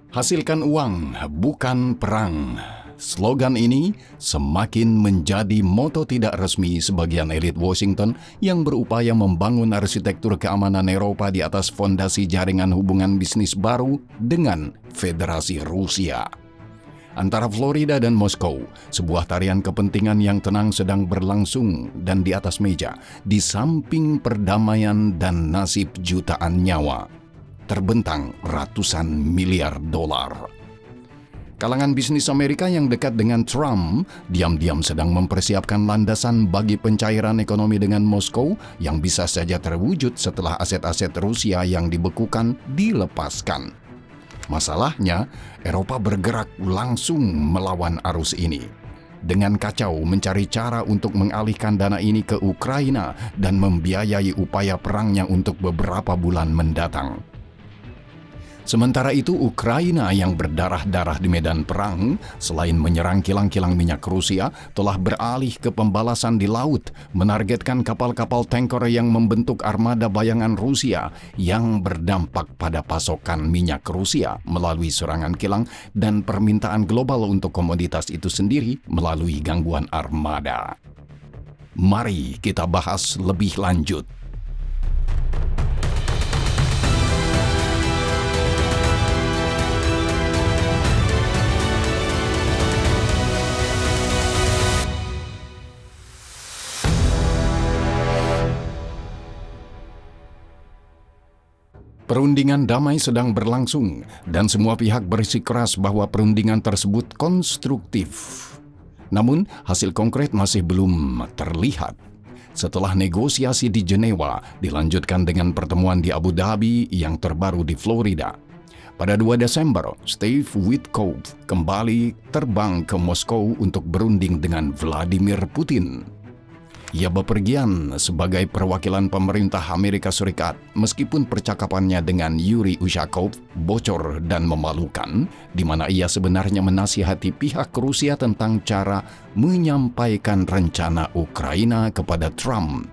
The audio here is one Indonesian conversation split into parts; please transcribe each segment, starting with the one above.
Hasilkan uang, bukan perang. Slogan ini semakin menjadi moto tidak resmi sebagian elit Washington yang berupaya membangun arsitektur keamanan Eropa di atas fondasi jaringan hubungan bisnis baru dengan Federasi Rusia. Antara Florida dan Moskow, sebuah tarian kepentingan yang tenang sedang berlangsung, dan di atas meja, di samping perdamaian dan nasib jutaan nyawa, terbentang ratusan miliar dolar. Kalangan bisnis Amerika yang dekat dengan Trump diam-diam sedang mempersiapkan landasan bagi pencairan ekonomi dengan Moskow yang bisa saja terwujud setelah aset-aset Rusia yang dibekukan dilepaskan. Masalahnya, Eropa bergerak langsung melawan arus ini. Dengan kacau mencari cara untuk mengalihkan dana ini ke Ukraina dan membiayai upaya perangnya untuk beberapa bulan mendatang. Sementara itu, Ukraina yang berdarah-darah di medan perang, selain menyerang kilang-kilang minyak Rusia, telah beralih ke pembalasan di laut, menargetkan kapal-kapal tanker yang membentuk armada bayangan Rusia yang berdampak pada pasokan minyak Rusia melalui serangan kilang dan permintaan global untuk komoditas itu sendiri melalui gangguan armada. Mari kita bahas lebih lanjut. Perundingan damai sedang berlangsung dan semua pihak bersikeras bahwa perundingan tersebut konstruktif. Namun, hasil konkret masih belum terlihat. Setelah negosiasi di Jenewa dilanjutkan dengan pertemuan di Abu Dhabi yang terbaru di Florida. Pada 2 Desember, Steve Witkoff kembali terbang ke Moskow untuk berunding dengan Vladimir Putin. Ia bepergian sebagai perwakilan pemerintah Amerika Serikat meskipun percakapannya dengan Yuri Ushakov bocor dan memalukan, di mana ia sebenarnya menasihati pihak Rusia tentang cara menyampaikan rencana Ukraina kepada Trump.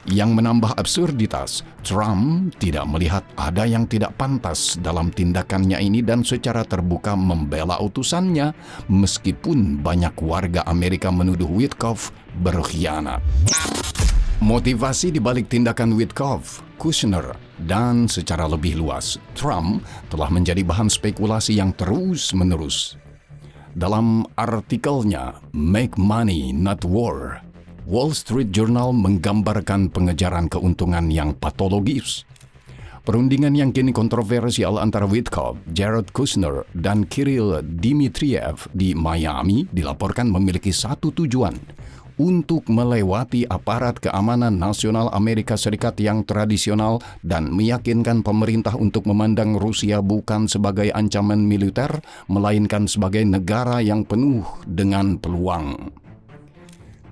Yang menambah absurditas, Trump tidak melihat ada yang tidak pantas dalam tindakannya ini dan secara terbuka membela utusannya, meskipun banyak warga Amerika menuduh Witkoff berkhianat. Motivasi di balik tindakan Witkoff, Kushner, dan secara lebih luas, Trump telah menjadi bahan spekulasi yang terus-menerus. Dalam artikelnya Make Money Not War, Wall Street Journal menggambarkan pengejaran keuntungan yang patologis. Perundingan yang kini kontroversial antara Witkoff, Jared Kushner, dan Kirill Dmitriev di Miami dilaporkan memiliki satu tujuan, untuk melewati aparat keamanan nasional Amerika Serikat yang tradisional dan meyakinkan pemerintah untuk memandang Rusia bukan sebagai ancaman militer, melainkan sebagai negara yang penuh dengan peluang.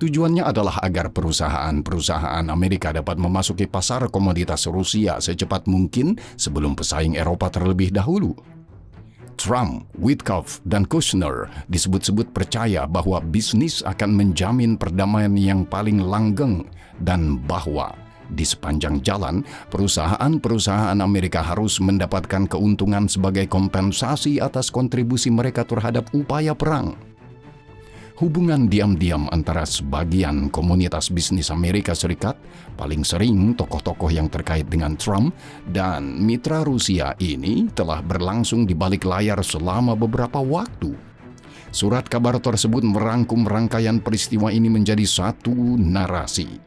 Tujuannya adalah agar perusahaan-perusahaan Amerika dapat memasuki pasar komoditas Rusia secepat mungkin sebelum pesaing Eropa terlebih dahulu. Trump, Witkoff, dan Kushner disebut-sebut percaya bahwa bisnis akan menjamin perdamaian yang paling langgeng dan bahwa di sepanjang jalan, perusahaan-perusahaan Amerika harus mendapatkan keuntungan sebagai kompensasi atas kontribusi mereka terhadap upaya perang. Hubungan diam-diam antara sebagian komunitas bisnis Amerika Serikat, paling sering tokoh-tokoh yang terkait dengan Trump, dan mitra Rusia ini telah berlangsung di balik layar selama beberapa waktu. Surat kabar tersebut merangkum rangkaian peristiwa ini menjadi satu narasi.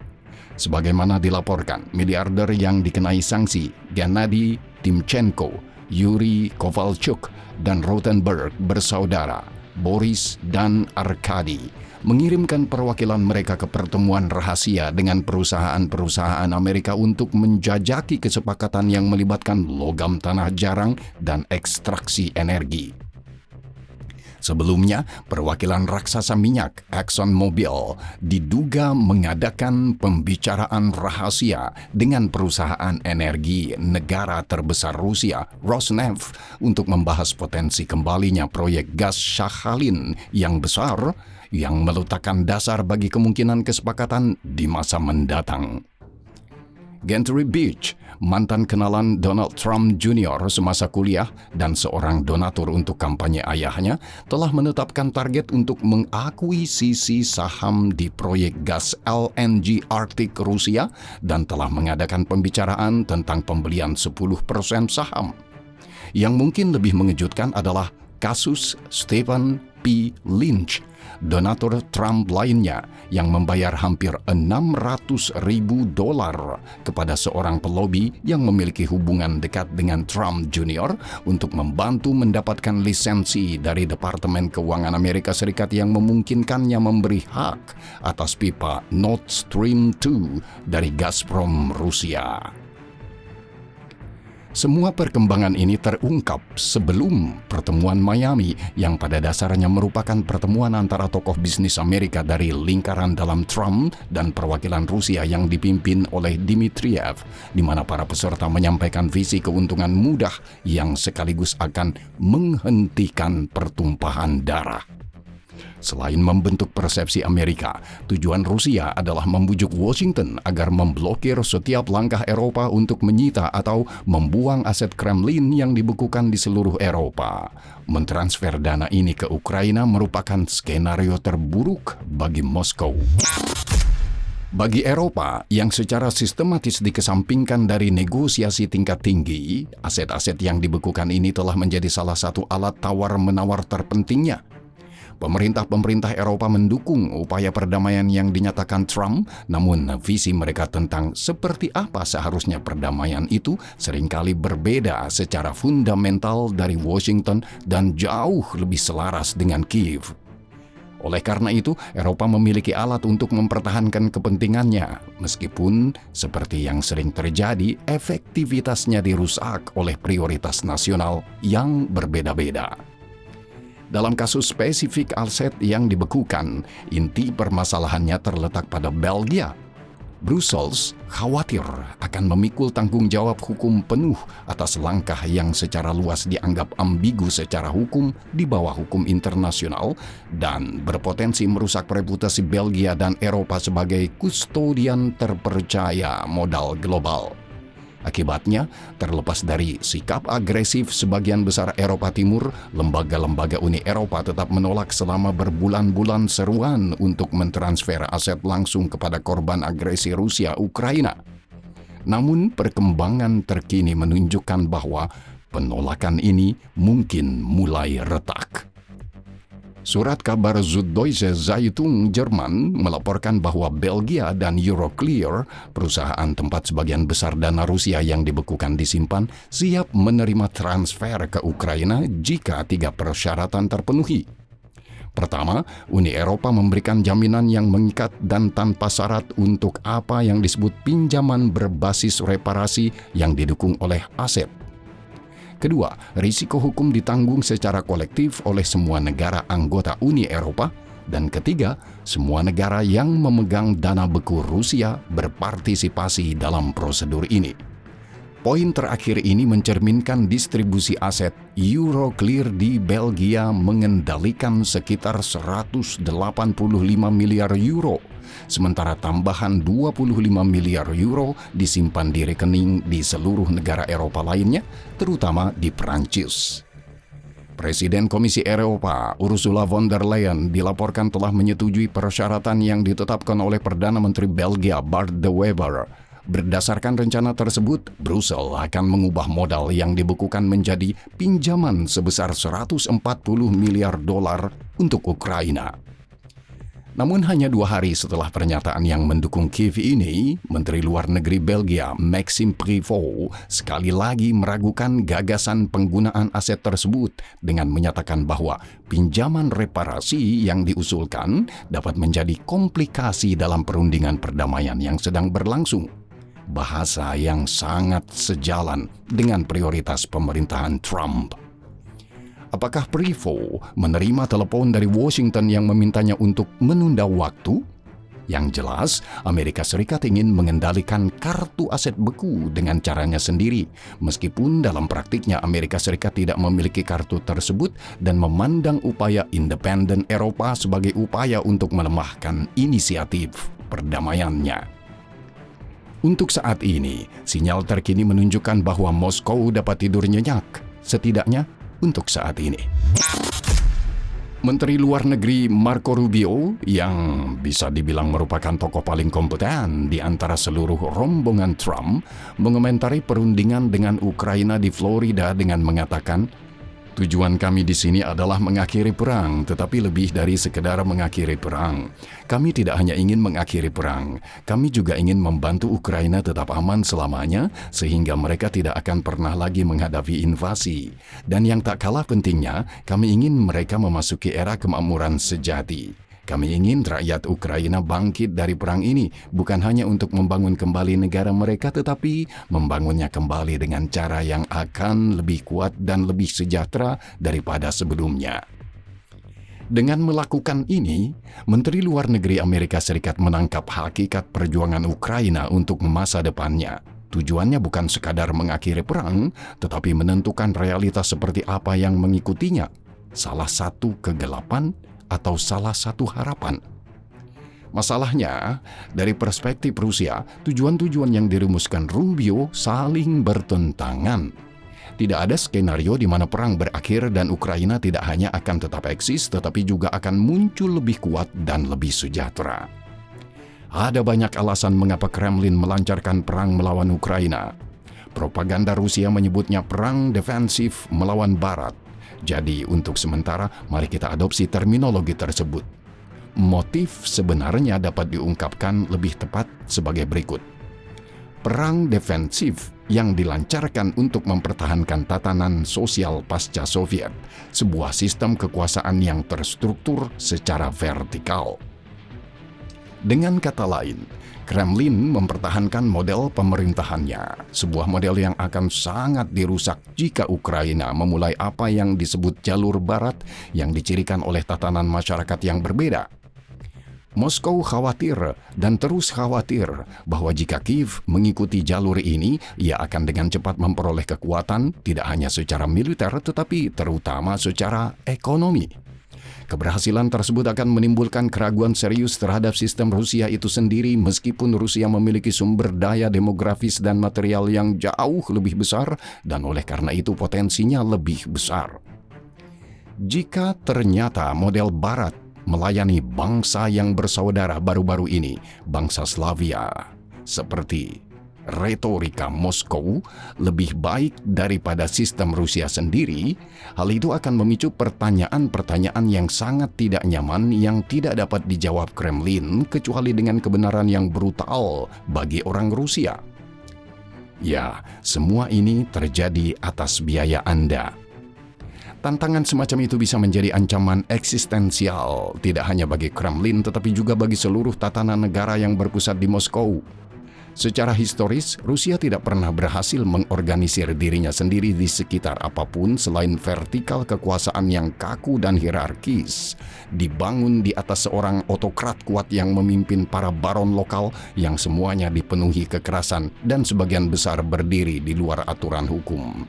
Sebagaimana dilaporkan, miliarder yang dikenai sanksi, Gennady Timchenko, Yuri Kovalchuk, dan Rothenberg bersaudara, Boris dan Arkady, mengirimkan perwakilan mereka ke pertemuan rahasia dengan perusahaan-perusahaan Amerika untuk menjajaki kesepakatan yang melibatkan logam tanah jarang dan ekstraksi energi. Sebelumnya, perwakilan raksasa minyak ExxonMobil diduga mengadakan pembicaraan rahasia dengan perusahaan energi negara terbesar Rusia, Rosneft, untuk membahas potensi kembalinya proyek gas Sakhalin yang besar yang meletakkan dasar bagi kemungkinan kesepakatan di masa mendatang. Gentry Beach, mantan kenalan Donald Trump Jr. semasa kuliah dan seorang donatur untuk kampanye ayahnya, telah menetapkan target untuk mengakuisisi saham di proyek gas LNG Arctic Rusia dan telah mengadakan pembicaraan tentang pembelian 10% saham. Yang mungkin lebih mengejutkan adalah kasus Stephen P. Lynch, donatur Trump lainnya yang membayar hampir $600.000 kepada seorang pelobi yang memiliki hubungan dekat dengan Trump Jr. untuk membantu mendapatkan lisensi dari Departemen Keuangan Amerika Serikat yang memungkinkannya memberi hak atas pipa Nord Stream 2 dari Gazprom Rusia. Semua perkembangan ini terungkap sebelum pertemuan Miami yang pada dasarnya merupakan pertemuan antara tokoh bisnis Amerika dari lingkaran dalam Trump dan perwakilan Rusia yang dipimpin oleh Dmitriev, di mana para peserta menyampaikan visi keuntungan mudah yang sekaligus akan menghentikan pertumpahan darah. Selain membentuk persepsi Amerika, tujuan Rusia adalah membujuk Washington agar memblokir setiap langkah Eropa untuk menyita atau membuang aset Kremlin yang dibekukan di seluruh Eropa. Mentransfer dana ini ke Ukraina merupakan skenario terburuk bagi Moskow. Bagi Eropa yang secara sistematis dikesampingkan dari negosiasi tingkat tinggi, aset-aset yang dibekukan ini telah menjadi salah satu alat tawar-menawar terpentingnya. Pemerintah Eropa mendukung upaya perdamaian yang dinyatakan Trump, namun visi mereka tentang seperti apa seharusnya perdamaian itu seringkali berbeda secara fundamental dari Washington dan jauh lebih selaras dengan Kiev. Oleh karena itu, Eropa memiliki alat untuk mempertahankan kepentingannya, meskipun seperti yang sering terjadi, efektivitasnya dirusak oleh prioritas nasional yang berbeda-beda. Dalam kasus spesifik aset yang dibekukan, inti permasalahannya terletak pada Belgia. Brussels khawatir akan memikul tanggung jawab hukum penuh atas langkah yang secara luas dianggap ambigu secara hukum di bawah hukum internasional dan berpotensi merusak reputasi Belgia dan Eropa sebagai kustodian terpercaya modal global. Akibatnya, terlepas dari sikap agresif sebagian besar Eropa Timur, lembaga-lembaga Uni Eropa tetap menolak selama berbulan-bulan seruan untuk mentransfer aset langsung kepada korban agresi Rusia Ukraina. Namun, perkembangan terkini menunjukkan bahwa penolakan ini mungkin mulai retak. Surat kabar Süddeutsche Zeitung Jerman melaporkan bahwa Belgia dan Euroclear, perusahaan tempat sebagian besar dana Rusia yang dibekukan disimpan, siap menerima transfer ke Ukraina jika 3 persyaratan terpenuhi. Pertama, Uni Eropa memberikan jaminan yang mengikat dan tanpa syarat untuk apa yang disebut pinjaman berbasis reparasi yang didukung oleh aset. Kedua, risiko hukum ditanggung secara kolektif oleh semua negara anggota Uni Eropa. Dan ketiga, semua negara yang memegang dana beku Rusia berpartisipasi dalam prosedur ini. Poin terakhir ini mencerminkan distribusi aset. Euroclear di Belgia mengendalikan sekitar 185 miliar euro, sementara tambahan 25 miliar euro disimpan di rekening di seluruh negara Eropa lainnya, terutama di Prancis. Presiden Komisi Eropa, Ursula von der Leyen, dilaporkan telah menyetujui persyaratan yang ditetapkan oleh Perdana Menteri Belgia Bart De Wever. Berdasarkan rencana tersebut, Brussel akan mengubah modal yang dibekukan menjadi pinjaman sebesar 140 miliar dolar untuk Ukraina. Namun hanya 2 hari setelah pernyataan yang mendukung Kiev ini, Menteri Luar Negeri Belgia Maxime Prévost sekali lagi meragukan gagasan penggunaan aset tersebut dengan menyatakan bahwa pinjaman reparasi yang diusulkan dapat menjadi komplikasi dalam perundingan perdamaian yang sedang berlangsung. Bahasa yang sangat sejalan dengan prioritas pemerintahan Trump. Apakah Prévost menerima telepon dari Washington yang memintanya untuk menunda waktu? Yang jelas, Amerika Serikat ingin mengendalikan kartu aset beku dengan caranya sendiri, meskipun dalam praktiknya Amerika Serikat tidak memiliki kartu tersebut dan memandang upaya independen Eropa sebagai upaya untuk melemahkan inisiatif perdamaiannya. Untuk saat ini, sinyal terkini menunjukkan bahwa Moskow dapat tidur nyenyak, setidaknya untuk saat ini. Menteri Luar Negeri Marco Rubio, yang bisa dibilang merupakan tokoh paling kompeten di antara seluruh rombongan Trump, mengomentari perundingan dengan Ukraina di Florida dengan mengatakan, "Tujuan kami di sini adalah mengakhiri perang, tetapi lebih dari sekedar mengakhiri perang. Kami tidak hanya ingin mengakhiri perang, kami juga ingin membantu Ukraina tetap aman selamanya, sehingga mereka tidak akan pernah lagi menghadapi invasi. Dan yang tak kalah pentingnya, kami ingin mereka memasuki era kemakmuran sejati. Kami ingin rakyat Ukraina bangkit dari perang ini, bukan hanya untuk membangun kembali negara mereka, tetapi membangunnya kembali dengan cara yang akan lebih kuat dan lebih sejahtera daripada sebelumnya." Dengan melakukan ini, Menteri Luar Negeri Amerika Serikat menangkap hakikat perjuangan Ukraina untuk masa depannya. Tujuannya bukan sekadar mengakhiri perang, tetapi menentukan realitas seperti apa yang mengikutinya. Salah satu kegelapan atau salah satu harapan. Masalahnya, dari perspektif Rusia, tujuan-tujuan yang dirumuskan Rubio saling bertentangan. Tidak ada skenario di mana perang berakhir dan Ukraina tidak hanya akan tetap eksis, tetapi juga akan muncul lebih kuat dan lebih sejahtera. Ada banyak alasan mengapa Kremlin melancarkan perang melawan Ukraina. Propaganda Rusia menyebutnya perang defensif melawan Barat. Jadi untuk sementara, mari kita adopsi terminologi tersebut. Motif sebenarnya dapat diungkapkan lebih tepat sebagai berikut. Perang defensif yang dilancarkan untuk mempertahankan tatanan sosial pasca Soviet, sebuah sistem kekuasaan yang terstruktur secara vertikal. Dengan kata lain, Kremlin mempertahankan model pemerintahannya, sebuah model yang akan sangat dirusak jika Ukraina memulai apa yang disebut jalur barat yang dicirikan oleh tatanan masyarakat yang berbeda. Moskow khawatir dan terus khawatir bahwa jika Kiev mengikuti jalur ini, ia akan dengan cepat memperoleh kekuatan tidak hanya secara militer tetapi terutama secara ekonomi. Keberhasilan tersebut akan menimbulkan keraguan serius terhadap sistem Rusia itu sendiri meskipun Rusia memiliki sumber daya demografis dan material yang jauh lebih besar dan oleh karena itu potensinya lebih besar. Jika ternyata model Barat melayani bangsa yang bersaudara baru-baru ini, bangsa Slavia, seperti retorika Moskow lebih baik daripada sistem Rusia sendiri, hal itu akan memicu pertanyaan-pertanyaan yang sangat tidak nyaman yang tidak dapat dijawab Kremlin kecuali dengan kebenaran yang brutal bagi orang Rusia. Ya, semua ini terjadi atas biaya Anda. Tantangan semacam itu bisa menjadi ancaman eksistensial, tidak hanya bagi Kremlin tetapi juga bagi seluruh tatanan negara yang berpusat di Moskow. Secara historis, Rusia tidak pernah berhasil mengorganisir dirinya sendiri di sekitar apapun selain vertikal kekuasaan yang kaku dan hierarkis, dibangun di atas seorang otokrat kuat yang memimpin para baron lokal yang semuanya dipenuhi kekerasan dan sebagian besar berdiri di luar aturan hukum.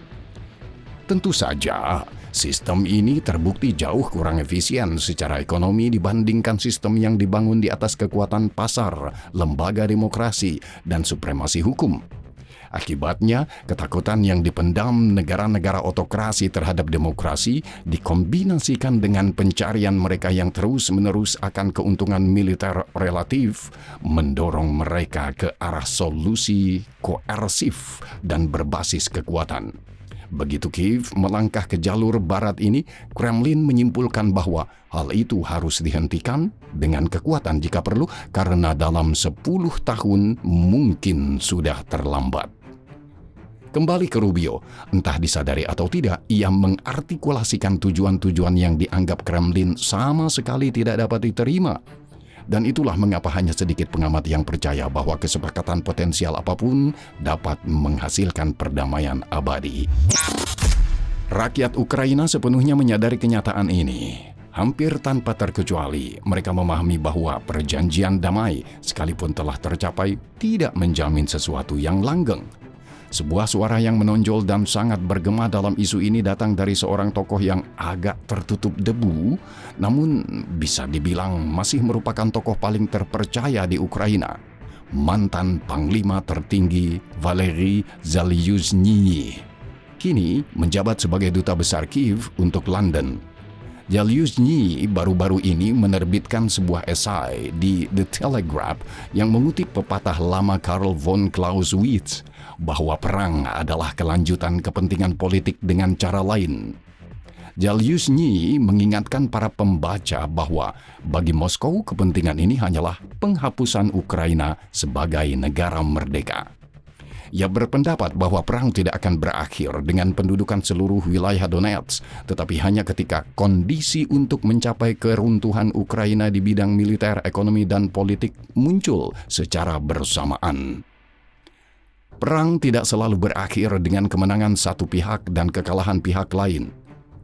Tentu saja, sistem ini terbukti jauh kurang efisien secara ekonomi dibandingkan sistem yang dibangun di atas kekuatan pasar, lembaga demokrasi, dan supremasi hukum. Akibatnya, ketakutan yang dipendam negara-negara otokrasi terhadap demokrasi dikombinasikan dengan pencarian mereka yang terus-menerus akan keuntungan militer relatif, mendorong mereka ke arah solusi koersif dan berbasis kekuatan. Begitu Kiev melangkah ke jalur barat ini, Kremlin menyimpulkan bahwa hal itu harus dihentikan dengan kekuatan jika perlu, karena dalam 10 tahun mungkin sudah terlambat. Kembali ke Rubio, entah disadari atau tidak, ia mengartikulasikan tujuan-tujuan yang dianggap Kremlin sama sekali tidak dapat diterima. Dan itulah mengapa hanya sedikit pengamat yang percaya bahwa kesepakatan potensial apapun dapat menghasilkan perdamaian abadi. Rakyat Ukraina sepenuhnya menyadari kenyataan ini. Hampir tanpa terkecuali, mereka memahami bahwa perjanjian damai, sekalipun telah tercapai, tidak menjamin sesuatu yang langgeng. Sebuah suara yang menonjol dan sangat bergema dalam isu ini datang dari seorang tokoh yang agak tertutup debu, namun bisa dibilang masih merupakan tokoh paling terpercaya di Ukraina. mantan Panglima tertinggi Valery Zaluzhnyi, kini menjabat sebagai Duta Besar Kiev untuk London. Zaluzhnyi baru-baru ini menerbitkan sebuah esai di The Telegraph yang mengutip pepatah lama Karl von Clausewitz bahwa perang adalah kelanjutan kepentingan politik dengan cara lain. Zaluzhnyi mengingatkan para pembaca bahwa bagi Moskow kepentingan ini hanyalah penghapusan Ukraina sebagai negara merdeka. Ia berpendapat bahwa perang tidak akan berakhir dengan pendudukan seluruh wilayah Donetsk, tetapi hanya ketika kondisi untuk mencapai keruntuhan Ukraina di bidang militer, ekonomi, dan politik muncul secara bersamaan. Perang tidak selalu berakhir dengan kemenangan satu pihak dan kekalahan pihak lain.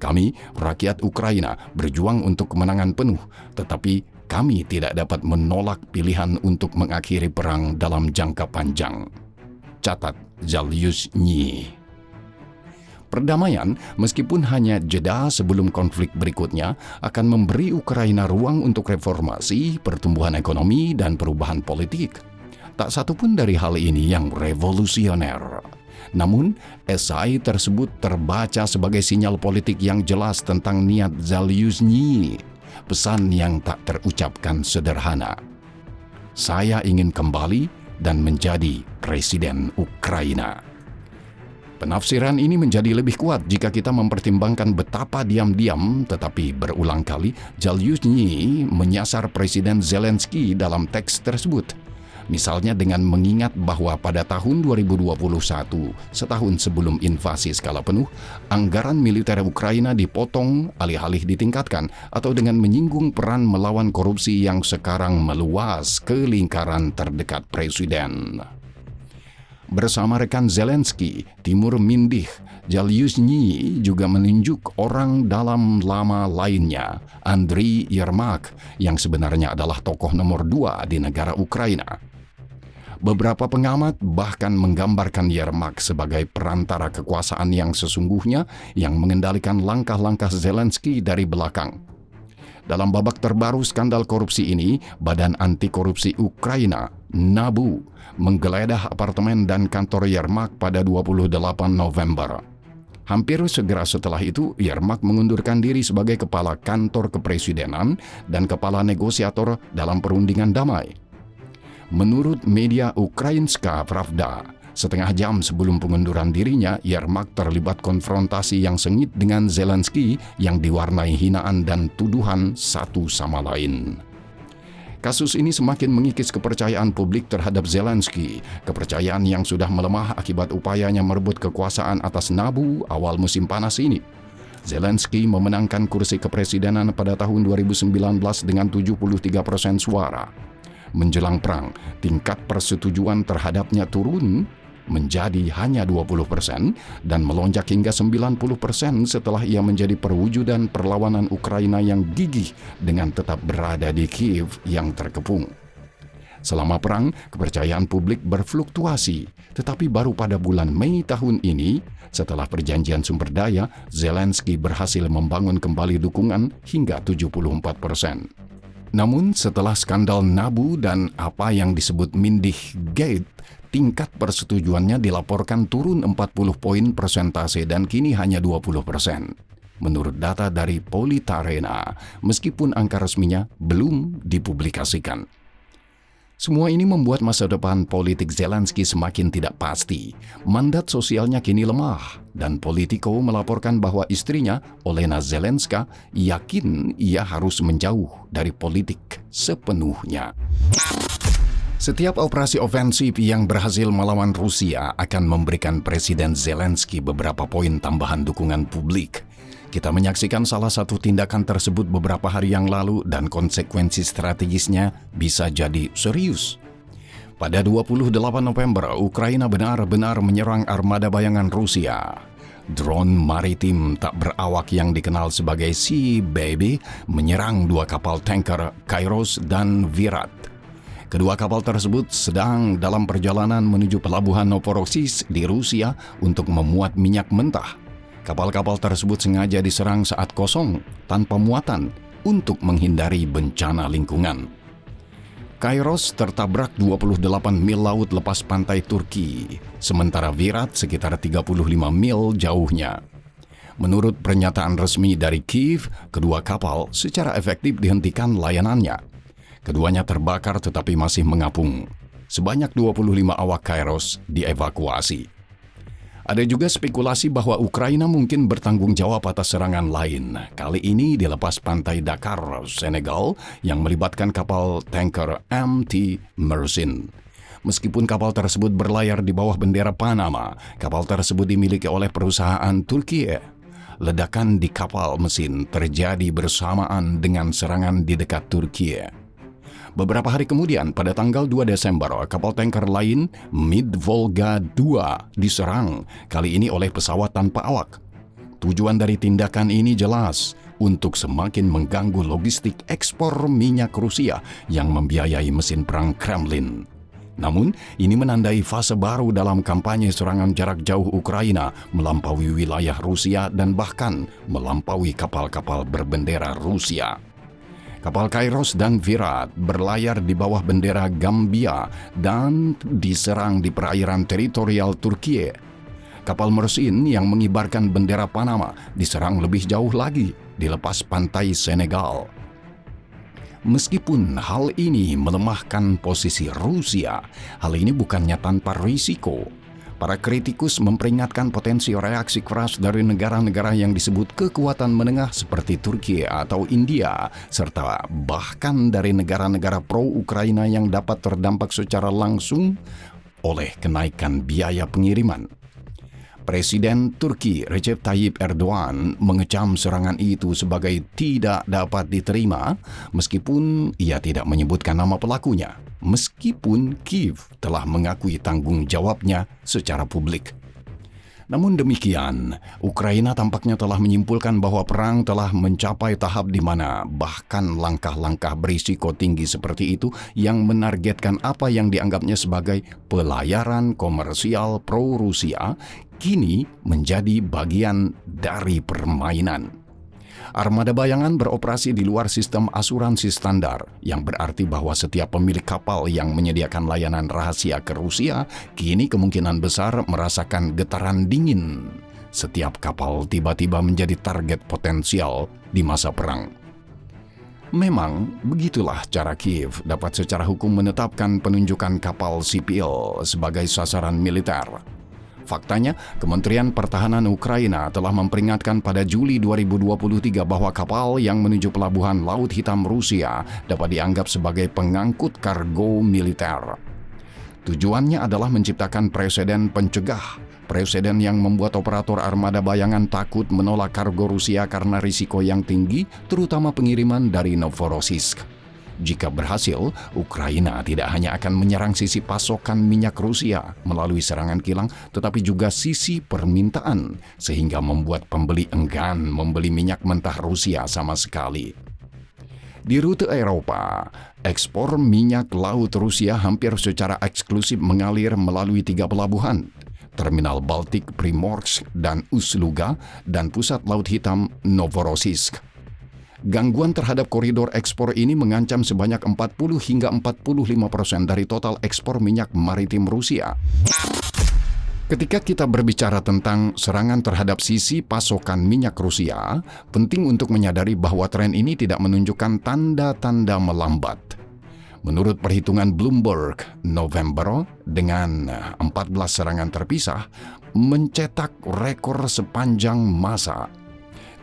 Kami, rakyat Ukraina, berjuang untuk kemenangan penuh, tetapi kami tidak dapat menolak pilihan untuk mengakhiri perang dalam jangka panjang. Catat Zaluzhnyi. Perdamaian, meskipun hanya jeda sebelum konflik berikutnya, akan memberi Ukraina ruang untuk reformasi, pertumbuhan ekonomi, dan perubahan politik. Tak satu pun dari hal ini yang revolusioner. Namun, esai tersebut terbaca sebagai sinyal politik yang jelas tentang niat Zaluzhnyi, pesan yang tak terucapkan sederhana. Saya ingin kembali dan menjadi presiden Ukraina. Penafsiran ini menjadi lebih kuat jika kita mempertimbangkan betapa diam-diam tetapi berulang kali Zaluzhnyi menyasar Presiden Zelensky dalam teks tersebut. Misalnya dengan mengingat bahwa pada tahun 2021, setahun sebelum invasi skala penuh, anggaran militer Ukraina dipotong alih-alih ditingkatkan, atau dengan menyinggung peran melawan korupsi yang sekarang meluas ke lingkaran terdekat presiden. Bersama rekan Zelensky, Timur Mindich, Zaluzhnyi juga menunjuk orang dalam lama lainnya, Andriy Yermak, yang sebenarnya adalah tokoh nomor 2 di negara Ukraina. Beberapa pengamat bahkan menggambarkan Yermak sebagai perantara kekuasaan yang sesungguhnya yang mengendalikan langkah-langkah Zelensky dari belakang. Dalam babak terbaru skandal korupsi ini, Badan Anti Korupsi Ukraina, NABU, menggeledah apartemen dan kantor Yermak pada 28 November. Hampir segera setelah itu, Yermak mengundurkan diri sebagai kepala kantor kepresidenan dan kepala negosiator dalam perundingan damai. Menurut media Ukrainska Pravda, setengah jam sebelum pengunduran dirinya, Yermak terlibat konfrontasi yang sengit dengan Zelensky yang diwarnai hinaan dan tuduhan satu sama lain. Kasus ini semakin mengikis kepercayaan publik terhadap Zelensky, kepercayaan yang sudah melemah akibat upayanya merebut kekuasaan atas NABU awal musim panas ini. Zelensky memenangkan kursi kepresidenan pada tahun 2019 dengan 73% suara. Menjelang perang, tingkat persetujuan terhadapnya turun menjadi hanya 20% dan melonjak hingga 90% setelah ia menjadi perwujudan perlawanan Ukraina yang gigih dengan tetap berada di Kiev yang terkepung. Selama perang, kepercayaan publik berfluktuasi, tetapi baru pada bulan Mei tahun ini, setelah perjanjian sumber daya, Zelensky berhasil membangun kembali dukungan hingga 74%. Namun setelah skandal NABU dan apa yang disebut Mindich Gate, tingkat persetujuannya dilaporkan turun 40 poin persentase dan kini hanya 20%. Menurut data dari Politarena, meskipun angka resminya belum dipublikasikan. Semua ini membuat masa depan politik Zelensky semakin tidak pasti. Mandat sosialnya kini lemah, dan Politico melaporkan bahwa istrinya, Olena Zelenska, yakin ia harus menjauh dari politik sepenuhnya. Setiap operasi ofensif yang berhasil melawan Rusia akan memberikan Presiden Zelensky beberapa poin tambahan dukungan publik. Kita menyaksikan salah satu tindakan tersebut beberapa hari yang lalu dan konsekuensi strategisnya bisa jadi serius. Pada 28 November, Ukraina benar-benar menyerang armada bayangan Rusia. Drone maritim tak berawak yang dikenal sebagai Sea Baby menyerang dua kapal tanker Kairos dan Virat. Kedua kapal tersebut sedang dalam perjalanan menuju pelabuhan Novorossiysk di Rusia untuk memuat minyak mentah. Kapal-kapal tersebut sengaja diserang saat kosong, tanpa muatan, untuk menghindari bencana lingkungan. Kairos tertabrak 28 mil laut lepas pantai Turki, sementara Virat sekitar 35 mil jauhnya. Menurut pernyataan resmi dari Kiev, kedua kapal secara efektif dihentikan layanannya. Keduanya terbakar tetapi masih mengapung. Sebanyak 25 awak Kairos dievakuasi. Ada juga spekulasi bahwa Ukraina mungkin bertanggung jawab atas serangan lain, kali ini di lepas pantai Dakar, Senegal, yang melibatkan kapal tanker MT Mersin. Meskipun kapal tersebut berlayar di bawah bendera Panama, kapal tersebut dimiliki oleh perusahaan Turki. Ledakan di kapal mesin terjadi bersamaan dengan serangan di dekat Turki. Beberapa hari kemudian, pada tanggal 2 Desember, kapal tanker lain, Mid Volga II, diserang, kali ini oleh pesawat tanpa awak. Tujuan dari tindakan ini jelas, untuk semakin mengganggu logistik ekspor minyak Rusia yang membiayai mesin perang Kremlin. Namun, ini menandai fase baru dalam kampanye serangan jarak jauh Ukraina melampaui wilayah Rusia dan bahkan melampaui kapal-kapal berbendera Rusia. Kapal Kairos dan Virat berlayar di bawah bendera Gambia dan diserang di perairan teritorial Turki. Kapal Mersin yang mengibarkan bendera Panama diserang lebih jauh lagi di lepas pantai Senegal. Meskipun hal ini melemahkan posisi Rusia, hal ini bukannya tanpa risiko. Para kritikus memperingatkan potensi reaksi keras dari negara-negara yang disebut kekuatan menengah seperti Turki atau India, serta bahkan dari negara-negara pro-Ukraina yang dapat terdampak secara langsung oleh kenaikan biaya pengiriman. Presiden Turki Recep Tayyip Erdogan mengecam serangan itu sebagai tidak dapat diterima meskipun ia tidak menyebutkan nama pelakunya, meskipun Kiev telah mengakui tanggung jawabnya secara publik. Namun demikian, Ukraina tampaknya telah menyimpulkan bahwa perang telah mencapai tahap di mana bahkan langkah-langkah berisiko tinggi seperti itu yang menargetkan apa yang dianggapnya sebagai pelayaran komersial pro-Rusia kini menjadi bagian dari permainan. Armada bayangan beroperasi di luar sistem asuransi standar, yang berarti bahwa setiap pemilik kapal yang menyediakan layanan rahasia ke Rusia kini kemungkinan besar merasakan getaran dingin. Setiap kapal tiba-tiba menjadi target potensial di masa perang. Memang begitulah cara Kiev dapat secara hukum menetapkan penunjukan kapal sipil sebagai sasaran militer. Faktanya, Kementerian Pertahanan Ukraina telah memperingatkan pada Juli 2023 bahwa kapal yang menuju pelabuhan Laut Hitam Rusia dapat dianggap sebagai pengangkut kargo militer. Tujuannya adalah menciptakan preseden pencegah, preseden yang membuat operator armada bayangan takut menolak kargo Rusia karena risiko yang tinggi, terutama pengiriman dari Novorossiysk. Jika berhasil, Ukraina tidak hanya akan menyerang sisi pasokan minyak Rusia melalui serangan kilang, tetapi juga sisi permintaan, sehingga membuat pembeli enggan membeli minyak mentah Rusia sama sekali. Di rute Eropa, ekspor minyak laut Rusia hampir secara eksklusif mengalir melalui 3 pelabuhan, Terminal Baltik Primorsk dan Ust-Luga, dan Pusat Laut Hitam Novorossiysk. Gangguan terhadap koridor ekspor ini mengancam sebanyak 40 hingga 45% dari total ekspor minyak maritim Rusia. Ketika kita berbicara tentang serangan terhadap sisi pasokan minyak Rusia, penting untuk menyadari bahwa tren ini tidak menunjukkan tanda-tanda melambat. Menurut perhitungan Bloomberg, November dengan 14 serangan terpisah mencetak rekor sepanjang masa.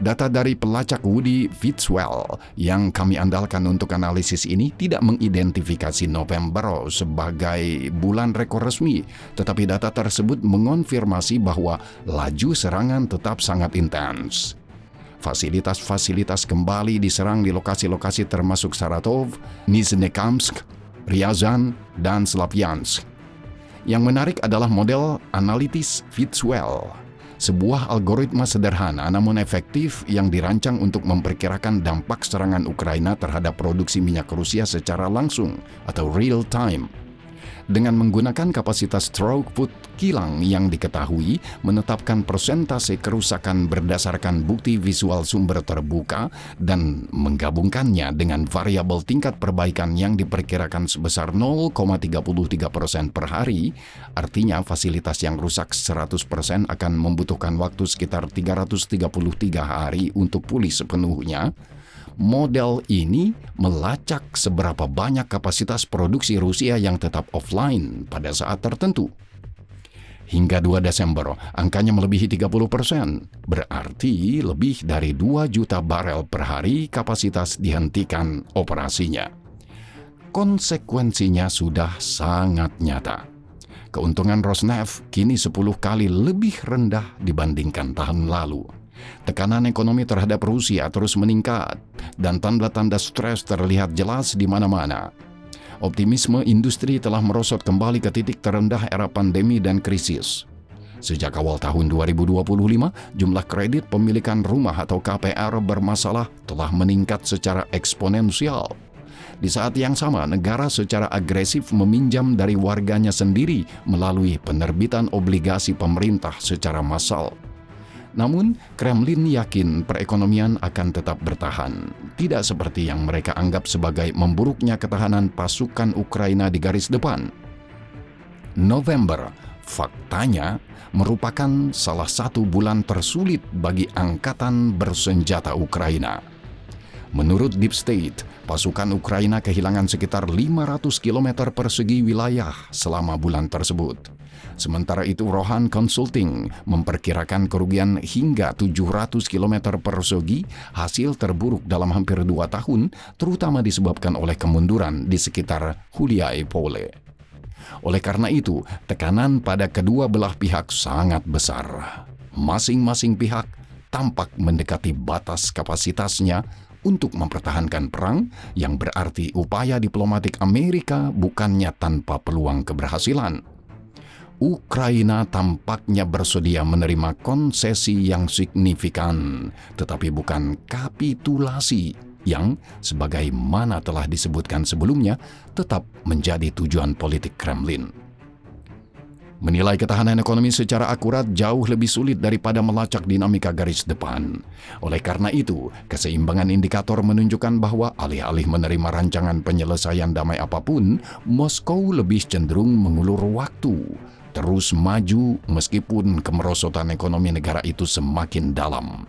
Data dari pelacak Woody Fitzwell yang kami andalkan untuk analisis ini tidak mengidentifikasi November sebagai bulan rekor resmi, tetapi data tersebut mengonfirmasi bahwa laju serangan tetap sangat intens. Fasilitas-fasilitas kembali diserang di lokasi-lokasi termasuk Saratov, Nizhnekamsk, Ryazan, dan Slavyansk. Yang menarik adalah model analitis Fitzwell, sebuah algoritma sederhana namun efektif yang dirancang untuk memperkirakan dampak serangan Ukraina terhadap produksi minyak Rusia secara langsung atau real time. Dengan menggunakan kapasitas throughput kilang yang diketahui, menetapkan persentase kerusakan berdasarkan bukti visual sumber terbuka, dan menggabungkannya dengan variabel tingkat perbaikan yang diperkirakan sebesar 0,33% per hari, artinya fasilitas yang rusak 100% akan membutuhkan waktu sekitar 333 hari untuk pulih sepenuhnya. Model ini melacak seberapa banyak kapasitas produksi Rusia yang tetap offline pada saat tertentu. Hingga 2 Desember, angkanya melebihi 30%, berarti lebih dari 2 juta barel per hari kapasitas dihentikan operasinya. Konsekuensinya sudah sangat nyata. Keuntungan Rosneft kini 10 kali lebih rendah dibandingkan tahun lalu. Tekanan ekonomi terhadap Rusia terus meningkat dan tanda-tanda stres terlihat jelas di mana-mana. Optimisme industri telah merosot kembali ke titik terendah era pandemi dan krisis. Sejak awal tahun 2025, jumlah kredit pemilikan rumah atau KPR bermasalah telah meningkat secara eksponensial. Di saat yang sama, negara secara agresif meminjam dari warganya sendiri melalui penerbitan obligasi pemerintah secara massal. Namun, Kremlin yakin perekonomian akan tetap bertahan, tidak seperti yang mereka anggap sebagai memburuknya ketahanan pasukan Ukraina di garis depan. November, faktanya, merupakan salah satu bulan tersulit bagi angkatan bersenjata Ukraina. Menurut Deep State, pasukan Ukraina kehilangan sekitar 500 km persegi wilayah selama bulan tersebut. Sementara itu, Rohan Consulting memperkirakan kerugian hingga 700 km persegi, hasil terburuk dalam hampir 2 tahun, terutama disebabkan oleh kemunduran di sekitar Huliae Pole. Oleh karena itu, tekanan pada kedua belah pihak sangat besar. Masing-masing pihak tampak mendekati batas kapasitasnya untuk mempertahankan perang, yang berarti upaya diplomatik Amerika bukannya tanpa peluang keberhasilan. Ukraina tampaknya bersedia menerima konsesi yang signifikan, tetapi bukan kapitulasi yang, sebagaimana telah disebutkan sebelumnya, tetap menjadi tujuan politik Kremlin. Menilai ketahanan ekonomi secara akurat jauh lebih sulit daripada melacak dinamika garis depan. Oleh karena itu, keseimbangan indikator menunjukkan bahwa alih-alih menerima rancangan penyelesaian damai apapun, Moskow lebih cenderung mengulur waktu, terus maju meskipun kemerosotan ekonomi negara itu semakin dalam.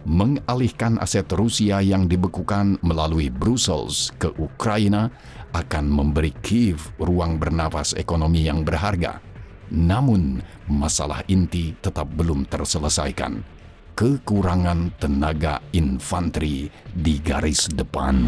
Mengalihkan aset Rusia yang dibekukan melalui Brussels ke Ukraina akan memberi Kiev ruang bernafas ekonomi yang berharga. Namun, masalah inti tetap belum terselesaikan. Kekurangan tenaga infanteri di garis depan.